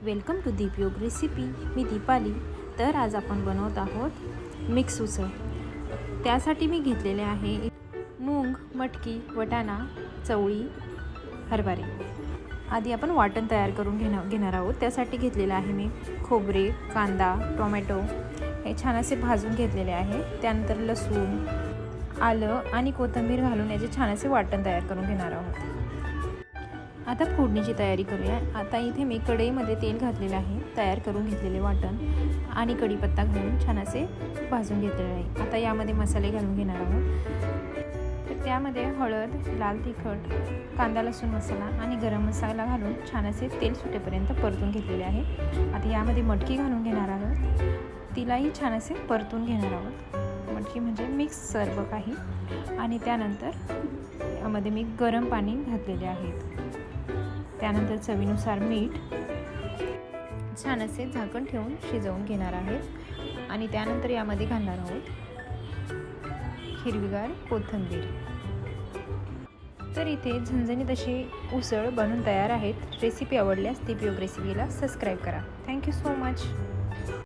Welcome to Deepyog recipe. मी दीपाली. तर आज आपण बनवत आहोत मिक्स उसळ. त्यासाठी मी घेतलेले आहे मूग, मटकी, वाटाणा, चवळी, हरभरे. आधी आपण वाटण तयार करून घेणार आहोत. त्यासाठी घेतलेलं आहे मी खोबरे, कांदा, टोमॅटो हे छान असे भाजून घेतलेले आहे. त्यानंतर लसूण, आलं आणि कोथिंबीर घालून याचे छान असे वाटण तयार करून घेणार आहोत. आता फोडणीची तयारी करूया. आता इथे मी कढईमध्ये तेल घातलेलं आहे. तयार करून घेतलेले वाटण आणि कढीपत्ता घालून छान असे भाजून घेतलेले आहे. आता यामध्ये मसाले घालून घेणार आहोत. तर त्यामध्ये हळद, लाल तिखट, कांदा लसूण मसाला आणि गरम मसाला घालून छान असे तेल सुटेपर्यंत परतून घेतलेले आहे. आता यामध्ये मटकी घालून घेणार आहोत. तिलाही छान असे परतून घेणार आहोत. मटकी म्हणजे मिक्स सर्व काही. आणि त्यानंतर यामध्ये मी गरम पाणी घातलेले आहेत. त्यानंतर चवीनुसार मीठ. छान असे झाकण ठेवून शिजवून घेणार आहेत. आणि त्यानंतर यामध्ये घालणार आहोत हिरवीगार कोथिंबीर. तर इथे झणझणीत अशी उसळ बनून तयार आहेत. रेसिपी आवडल्यास दीपयोग रेसिपीला सबस्क्राईब करा. Thank you so much.